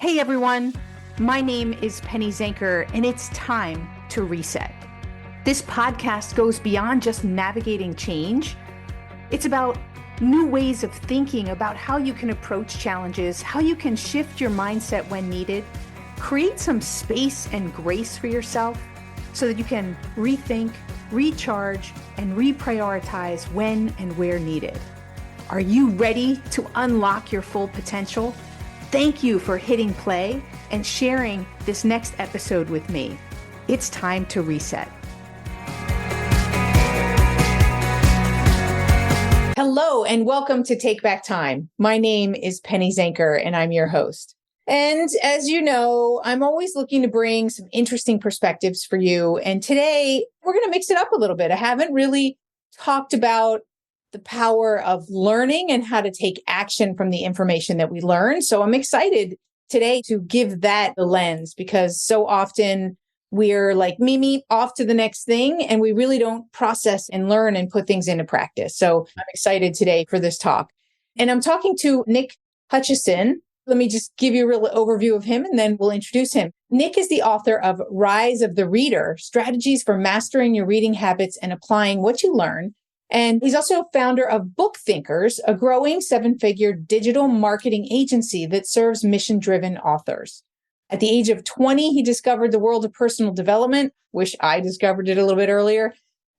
Hey everyone, my name is Penny Zanker, and it's time to reset. This podcast goes beyond just navigating change. It's about new ways of thinking about how you can approach challenges, how you can shift your mindset when needed, create some space and grace for yourself so that you can rethink, recharge, and reprioritize when and where needed. Are you ready to unlock your full potential? Thank you for hitting play and sharing this next episode with me. It's time to reset. Hello, and welcome to Take Back Time. My name is Penny Zanker, and I'm your host. And as you know, I'm always looking to bring some interesting perspectives for you. And today, we're going to mix it up a little bit. I haven't really talked about the power of learning and how to take action from the information that we learn. So I'm excited today to give that a lens, because so often we're like me, off to the next thing, and we really don't process and learn and put things into practice. So I'm excited today for this talk. And I'm talking to Nick Hutchison. Let me just give you a real overview of him, and then we'll introduce him. Nick is the author of Rise of the Reader, Strategies for Mastering Your Reading Habits and Applying What You Learn. And he's also a founder of Book Thinkers, a growing 7-figure digital marketing agency that serves mission-driven authors. At the age of 20, he discovered the world of personal development. Wish I discovered it a little bit earlier.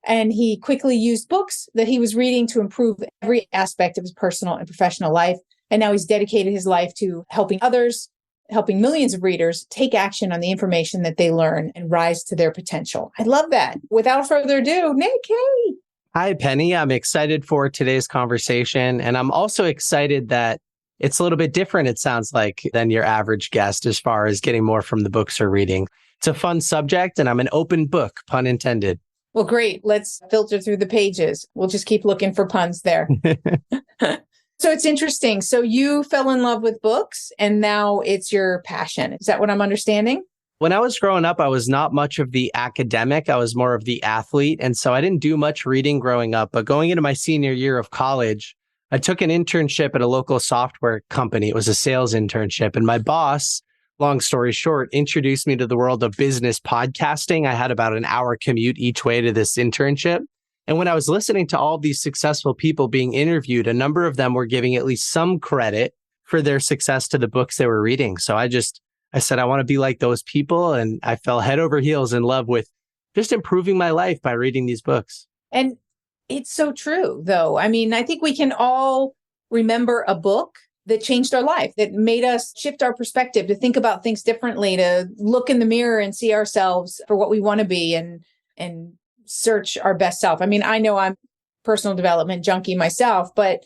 And he quickly used books that he was reading to improve every aspect of his personal and professional life. And now he's dedicated his life to helping others, helping millions of readers take action on the information that they learn and rise to their potential. I love that. Without further ado, Nick, hey. Hi, Penny. I'm excited for today's conversation. And I'm also excited that it's a little bit different, it sounds like, than your average guest as far as getting more from the books or reading. It's a fun subject, and I'm an open book, pun intended. Well, great. Let's filter through the pages. We'll just keep looking for puns there. So it's interesting. So you fell in love with books, and now it's your passion. Is that what I'm understanding? When I was growing up, I was not much of the academic. I was more of the athlete. And so I didn't do much reading growing up. But going into my senior year of college, I took an internship at a local software company. It was a sales internship. And my boss, long story short, introduced me to the world of business podcasting. I had about an hour commute each way to this internship. And when I was listening to all these successful people being interviewed, a number of them were giving at least some credit for their success to the books they were reading. So I said, I want to be like those people. And I fell head over heels in love with just improving my life by reading these books. And it's so true, though. I mean, I think we can all remember a book that changed our life, that made us shift our perspective, to think about things differently, to look in the mirror and see ourselves for what we want to be and search our best self. I mean, I know I'm a personal development junkie myself, but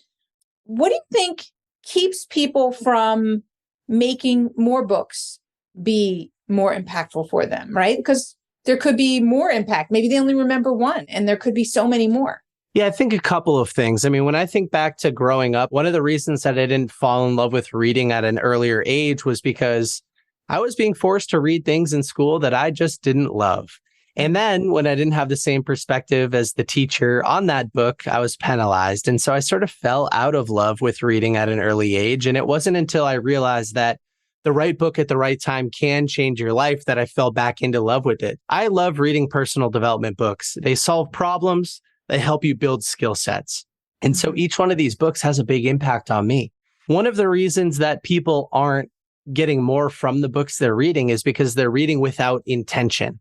what do you think keeps people from making more books be more impactful for them, right? Because there could be more impact. Maybe they only remember one, and there could be so many more. Yeah, I think a couple of things. I mean, when I think back to growing up, one of the reasons that I didn't fall in love with reading at an earlier age was because I was being forced to read things in school that I just didn't love. And then when I didn't have the same perspective as the teacher on that book, I was penalized. And so I sort of fell out of love with reading at an early age. And it wasn't until I realized that the right book at the right time can change your life that I fell back into love with it. I love reading personal development books. They solve problems. They help you build skill sets. And so each one of these books has a big impact on me. One of the reasons that people aren't getting more from the books they're reading is because they're reading without intention.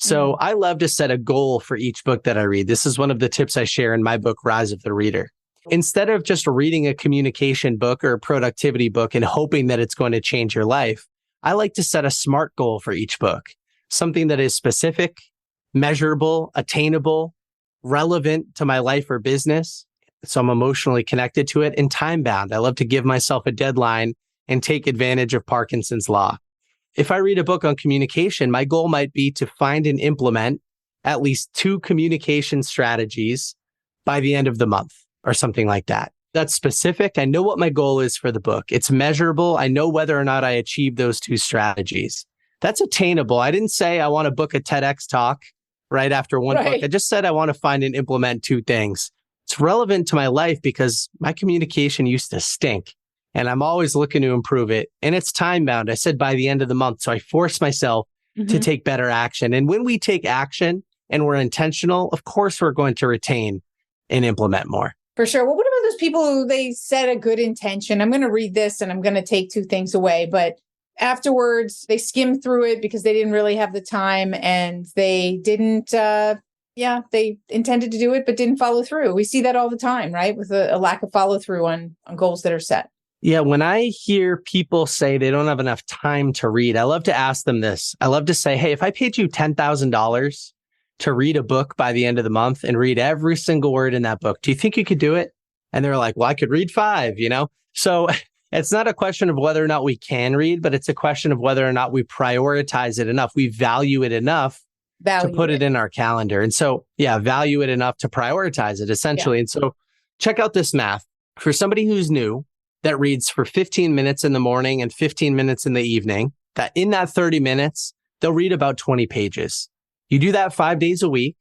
So I love to set a goal for each book that I read. This is one of the tips I share in my book, Rise of the Reader. Instead of just reading a communication book or a productivity book and hoping that it's going to change your life, I like to set a SMART goal for each book, something that is specific, measurable, attainable, relevant to my life or business. So I'm emotionally connected to it, and time bound. I love to give myself a deadline and take advantage of Parkinson's law. If I read a book on communication, my goal might be to find and implement at least 2 communication strategies by the end of the month or something like that. That's specific. I know what my goal is for the book. It's measurable. I know whether or not I achieve those 2 strategies. That's attainable. I didn't say I want to book a TEDx talk right after one book. I just said I want to find and implement 2 things. It's relevant to my life because my communication used to stink. and I'm always looking to improve it. And it's time bound. I said by the end of the month. So I force myself to take better action. And when we take action and we're intentional, of course, we're going to retain and implement more. For sure. Well, what about those people who they set a good intention? I'm going to read this and I'm going to take two things away, but afterwards they skimmed through it because they didn't really have the time and they didn't, they intended to do it, but didn't follow through. We see that all the time, right? With a lack of follow through on goals that are set. Yeah. When I hear people say they don't have enough time to read, I love to ask them this. I love to say, hey, if I paid you $10,000 to read a book by the end of the month and read every single word in that book, do you think you could do it? And they're like, well, I could read 5, So it's not a question of whether or not we can read, but it's a question of whether or not we prioritize it enough. We value it enough to put it in our calendar. And so, value it enough to prioritize it essentially. Yeah. And so check out this math. For somebody who's new that reads for 15 minutes in the morning and 15 minutes in the evening, that in that 30 minutes, they'll read about 20 pages. You do that 5 days a week,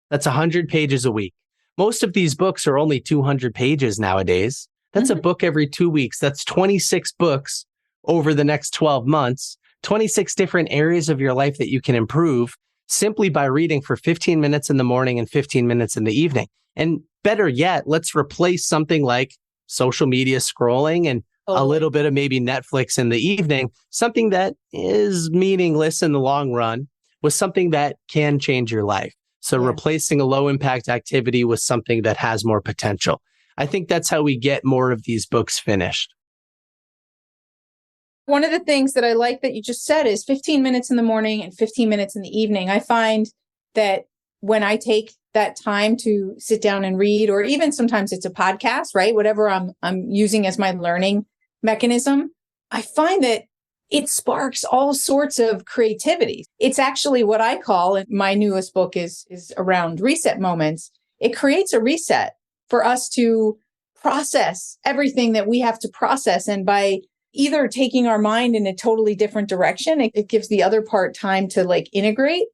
that's 100 pages a week. Most of these books are only 200 pages nowadays. That's a book every 2 weeks. That's 26 books over the next 12 months, 26 different areas of your life that you can improve simply by reading for 15 minutes in the morning and 15 minutes in the evening. And better yet, let's replace something like social media scrolling and a little bit of maybe Netflix in the evening, something that is meaningless in the long run, with something that can change your life. So replacing a low impact activity with something that has more potential. I think that's how we get more of these books finished. One of the things that I like that you just said is 15 minutes in the morning and 15 minutes in the evening. I find that when I take that time to sit down and read, or even sometimes it's a podcast, right? Whatever I'm using as my learning mechanism, I find that it sparks all sorts of creativity. It's actually what I call, and my newest book is around reset moments. It creates a reset for us to process everything that we have to process. And by either taking our mind in a totally different direction, it gives the other part time to integrate.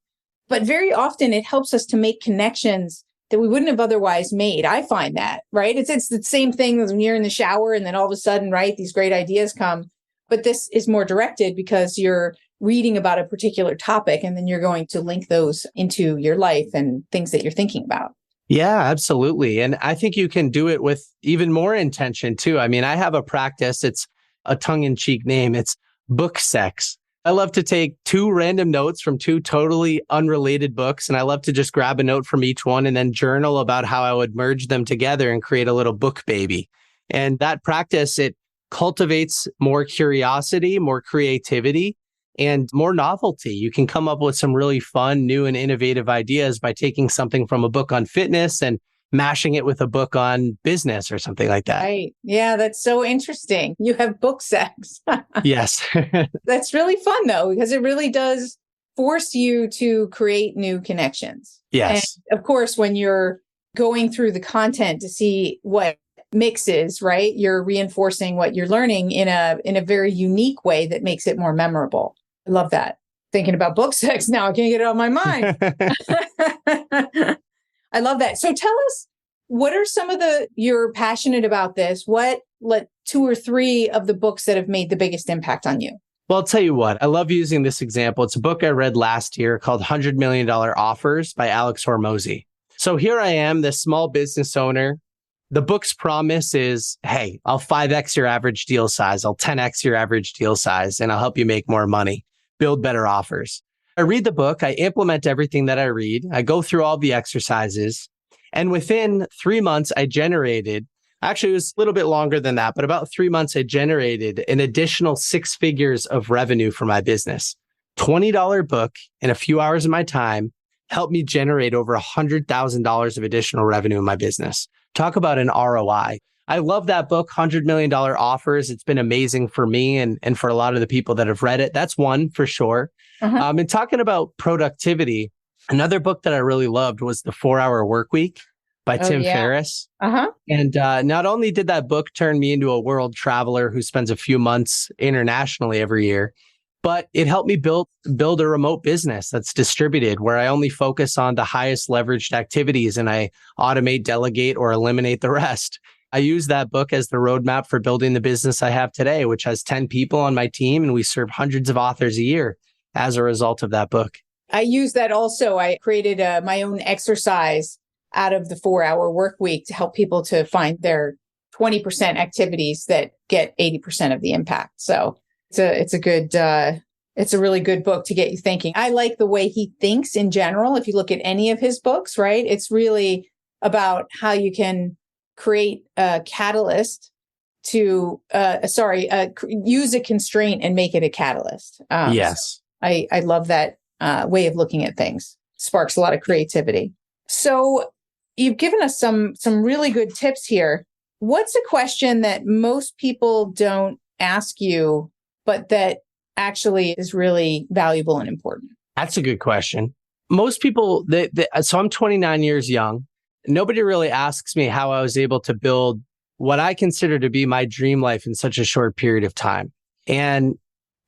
But very often it helps us to make connections that we wouldn't have otherwise made. I find that, right? It's the same thing as when you're in the shower and then all of a sudden, right, these great ideas come. But this is more directed because you're reading about a particular topic and then you're going to link those into your life and things that you're thinking about. Yeah, absolutely. And I think you can do it with even more intention too. I mean, I have a practice. It's a tongue-in-cheek name. It's book sex. I love to take 2 random notes from 2 totally unrelated books. And I love to just grab a note from each one and then journal about how I would merge them together and create a little book baby. And that practice, it cultivates more curiosity, more creativity, and more novelty. You can come up with some really fun, new and innovative ideas by taking something from a book on fitness and mashing it with a book on business or something like that. Right. Yeah, that's so interesting. You have book sex. Yes. That's really fun though, because it really does force you to create new connections. Yes. And of course, when you're going through the content to see what mixes, right? You're reinforcing what you're learning in a very unique way that makes it more memorable. I love that. Thinking about book sex now, I can't get it out of my mind. I love that. So tell us, what are some of you're passionate about this? What 2 or 3 of the books that have made the biggest impact on you? Well, I'll tell you what, I love using this example. It's a book I read last year called $100 Million Offers by Alex Hormozy. So here I am, this small business owner. The book's promise is, hey, I'll 5x your average deal size. I'll 10x your average deal size, and I'll help you make more money, build better offers. I read the book. I implement everything that I read. I go through all the exercises. And within 3 months, actually, it was a little bit longer than that, but about 3 months, I generated an additional 6 figures of revenue for my business. $20 book in a few hours of my time helped me generate over $100,000 of additional revenue in my business. Talk about an ROI. I love that book, $100 Million Offers. It's been amazing for me and for a lot of the people that have read it. That's one for sure. And talking about productivity, another book that I really loved was The 4-Hour Workweek by Tim Ferriss. And not only did that book turn me into a world traveler who spends a few months internationally every year, but it helped me build a remote business that's distributed where I only focus on the highest leveraged activities and I automate, delegate, or eliminate the rest. I use that book as the roadmap for building the business I have today, which has 10 people on my team, and we serve hundreds of authors a year as a result of that book. I use that also. I created my own exercise out of the 4-hour work week to help people to find their 20% activities that get 80% of the impact. So it's a really good book to get you thinking. I like the way he thinks in general. If you look at any of his books, right, it's really about how you can create a catalyst to, use a constraint and make it a catalyst. Yes. So I love that way of looking at things. Sparks a lot of creativity. So you've given us some really good tips here. What's a question that most people don't ask you, but that actually is really valuable and important? That's a good question. Most people, so I'm 29 years young. Nobody really asks me how I was able to build what I consider to be my dream life in such a short period of time. And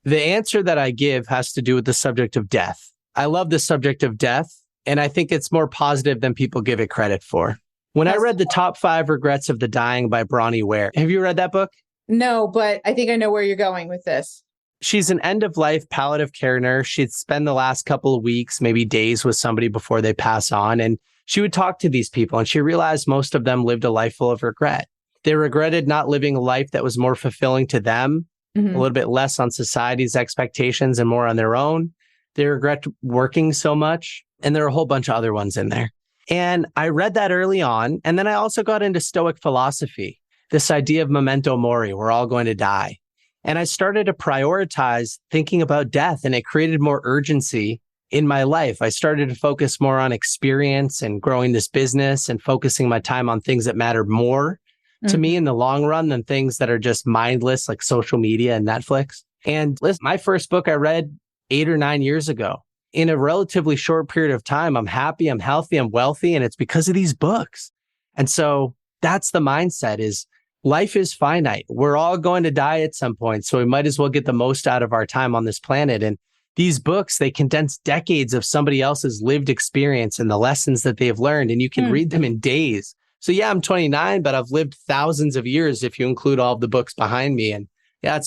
the answer that I give has to do with the subject of death. I love the subject of death, and I think it's more positive than people give it credit for. When I read The Top 5 Regrets of the Dying by Bronnie Ware, have you read that book? No, but I think I know where you're going with this. She's an end-of-life palliative care nurse. She'd spend the last couple of weeks, maybe days with somebody before they pass on. And she would talk to these people, and she realized most of them lived a life full of regret. They regretted not living a life that was more fulfilling to them, a little bit less on society's expectations and more on their own. They regret working so much. And there are a whole bunch of other ones in there. And I read that early on. And then I also got into Stoic philosophy, this idea of memento mori, we're all going to die. And I started to prioritize thinking about death, and it created more urgency in my life. I started to focus more on experience and growing this business and focusing my time on things that mattered more to me in the long run than things that are just mindless, like social media and Netflix. And listen, my first book I read 8 or 9 years ago. In a relatively short period of time, I'm happy, I'm healthy, I'm wealthy, and it's because of these books. And so that's the mindset is life is finite. We're all going to die at some point. So we might as well get the most out of our time on this planet. And these books, they condense decades of somebody else's lived experience and the lessons that they've learned, and you can read them in days. So yeah, I'm 29, but I've lived thousands of years if you include all of the books behind me. And yeah,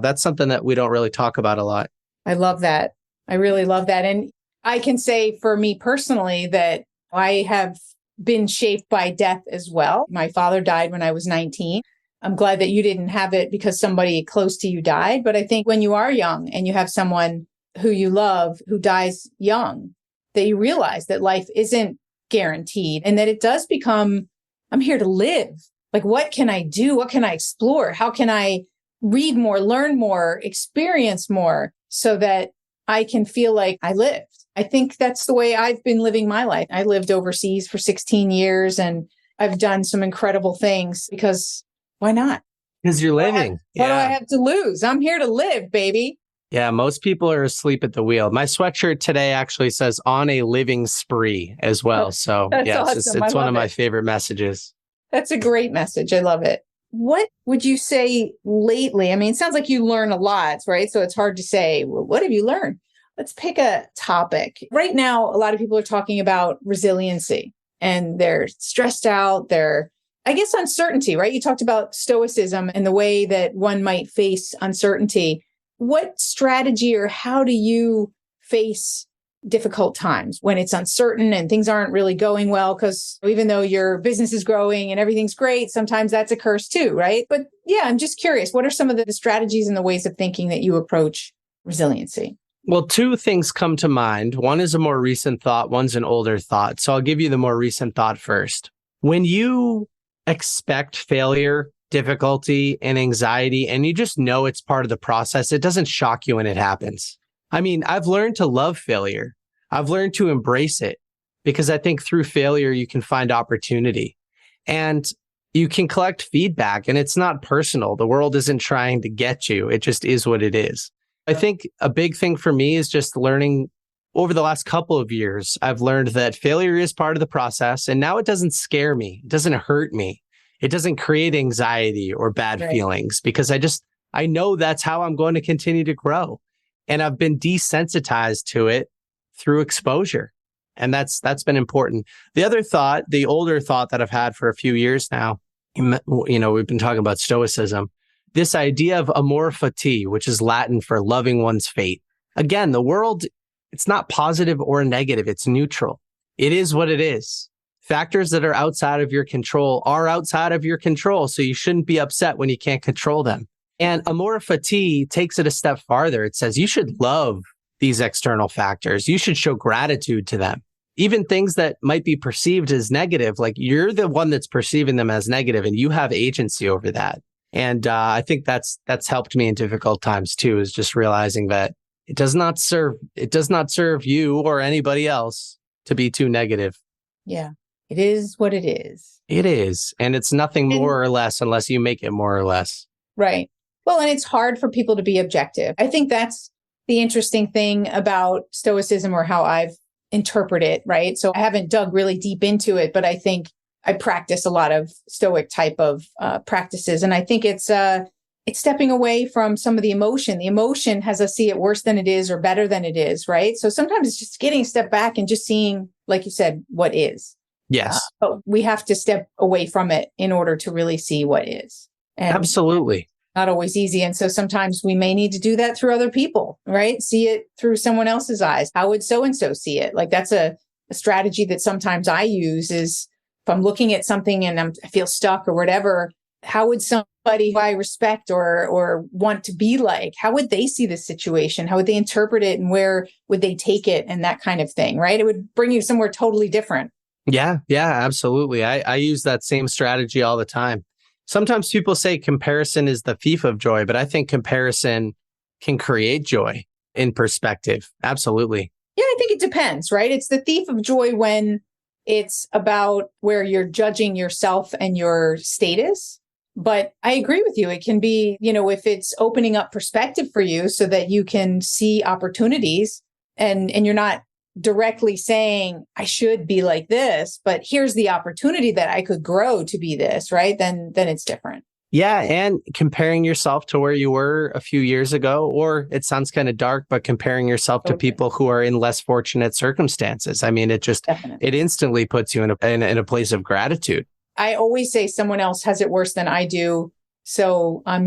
that's something that we don't really talk about a lot. I love that. I really love that. And I can say for me personally that I have been shaped by death as well. My father died when I was 19. I'm glad that you didn't have it because somebody close to you died. But I think when you are young and you have someone who you love who dies young, that you realize that life isn't guaranteed and that it does become, I'm here to live. Like, what can I do? What can I explore? How can I read more, learn more, experience more so that I can feel like I lived? I think that's the way I've been living my life. I lived overseas for 16 years and I've done some incredible things because why not? Because you're living. What do I have to lose? I'm here to live, baby. Yeah, most people are asleep at the wheel. My sweatshirt today actually says on a living spree as well. So yeah, awesome. it's one of my favorite messages. That's a great message. I love it. What would you say lately? I mean, it sounds like you learn a lot, right? So it's hard to say, well, what have you learned? Let's pick a topic. Right now, a lot of people are talking about resiliency and they're stressed out. They're, I guess, uncertainty, right? You talked about stoicism and the way that one might face uncertainty. What strategy or how do you face difficult times when it's uncertain and things aren't really going well? Because even though your business is growing and everything's great, sometimes that's a curse too, right? But yeah, I'm just curious, what are some of the strategies and the ways of thinking that you approach resiliency? Well, two things come to mind. One is a more recent thought, one's an older thought. So I'll give you the more recent thought first. When you expect failure, difficulty, and anxiety, and you just know it's part of the process, it doesn't shock you when it happens. I mean, I've learned to love failure. I've learned to embrace it because I think through failure, you can find opportunity and you can collect feedback, and it's not personal. The world isn't trying to get you. It just is what it is. I think a big thing for me is just learning over the last couple of years. I've learned that failure is part of the process, and now it doesn't scare me. It doesn't hurt me. It doesn't create anxiety or bad feelings because I know that's how I'm going to continue to grow. And I've been desensitized to it through exposure. And that's been important. The other thought, the older thought that I've had for a few years now We've been talking about Stoicism, this idea of amor fati, which is Latin for loving one's fate. Again, the world, it's not positive or negative. It's neutral. It is what it is. Factors that are outside of your control are outside of your control. So you shouldn't be upset when you can't control them. And amor fati takes it a step farther. It says you should love these external factors. You should show gratitude to them. Even things that might be perceived as negative, like you're the one that's perceiving them as negative and you have agency over that. And I think that's helped me in difficult times too, is just realizing that it does not serve you or anybody else to be too negative. Yeah, it is what it is. It is. And it's nothing more or less unless you make it more or less. Right. Well, and it's hard for people to be objective. I think that's the interesting thing about Stoicism, or how I've interpreted it, right? So I haven't dug really deep into it, but I think I practice a lot of Stoic type of practices. And I think it's stepping away from some of the emotion. The emotion has us see it worse than it is or better than it is, right? So sometimes it's just getting a step back and just seeing, like you said, what is. Yes. But we have to step away from it in order to really see what is. And absolutely. Not always easy. And so sometimes we may need to do that through other people, right? See it through someone else's eyes. How would so-and-so see it? Like that's a strategy that sometimes I use is if I'm looking at something and I feel stuck or whatever, how would somebody who I respect or want to be like, how would they see this situation? How would they interpret it and where would they take it and that kind of thing, right? It would bring you somewhere totally different. Yeah, absolutely. I use that same strategy all the time. Sometimes people say comparison is the thief of joy, but I think comparison can create joy in perspective. Absolutely. Yeah, I think it depends, right? It's the thief of joy when it's about where you're judging yourself and your status. But I agree with you. It can be, if it's opening up perspective for you so that you can see opportunities and you're not directly saying, I should be like this, but here's the opportunity that I could grow to be this, right? Then it's different. Yeah. And comparing yourself to where you were a few years ago, or it sounds kind of dark, but comparing yourself to people who are in less fortunate circumstances. I mean, it instantly puts you in a place of gratitude. I always say someone else has it worse than I do. So I'm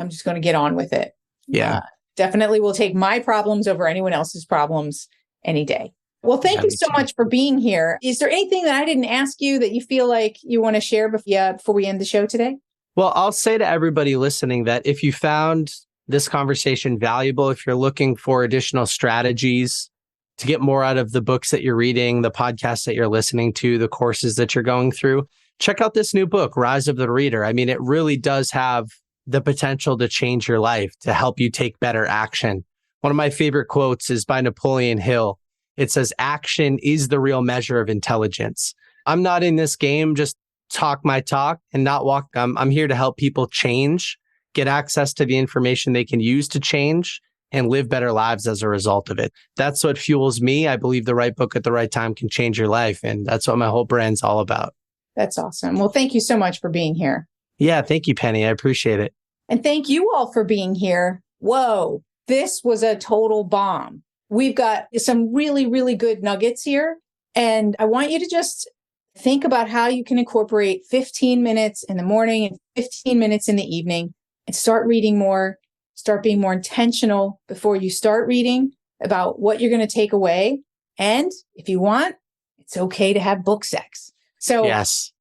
just going to get on with it. Yeah. Definitely will take my problems over anyone else's problems any day. Well, thank you so much for being here. Is there anything that I didn't ask you that you feel like you want to share before we end the show today? Well, I'll say to everybody listening that if you found this conversation valuable, if you're looking for additional strategies to get more out of the books that you're reading, the podcasts that you're listening to, the courses that you're going through, check out this new book, Rise of the Reader. I mean, it really does have the potential to change your life, to help you take better action. One of my favorite quotes is by Napoleon Hill. It says, action is the real measure of intelligence. I'm not in this game just talk my talk and not walk. I'm here to help people change, get access to the information they can use to change, and live better lives as a result of it. That's what fuels me. I believe the right book at the right time can change your life. And that's what my whole brand's all about. That's awesome. Well, thank you so much for being here. Yeah, thank you, Penny. I appreciate it. And thank you all for being here. Whoa, this was a total bomb. We've got some really, really good nuggets here. And I want you to just think about how you can incorporate 15 minutes in the morning and 15 minutes in the evening and start reading more, start being more intentional before you start reading about what you're going to take away. And if you want, it's okay to have book sex. So, yes.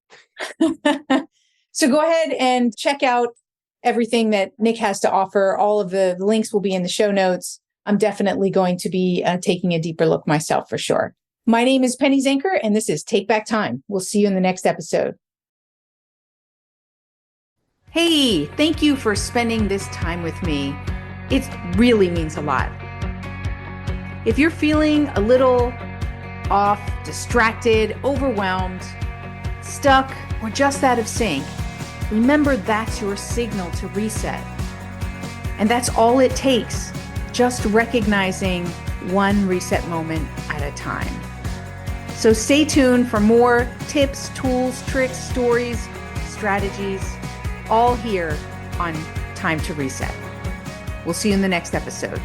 So go ahead and check out everything that Nick has to offer. All of the links will be in the show notes. I'm definitely going to be taking a deeper look myself for sure. My name is Penny Zenker, and this is Take Back Time. We'll see you in the next episode. Hey, thank you for spending this time with me. It really means a lot. If you're feeling a little off, distracted, overwhelmed, stuck, or just out of sync, remember that's your signal to reset. And that's all it takes, just recognizing one reset moment at a time. So stay tuned for more tips, tools, tricks, stories, strategies, all here on Time to Reset. We'll see you in the next episode.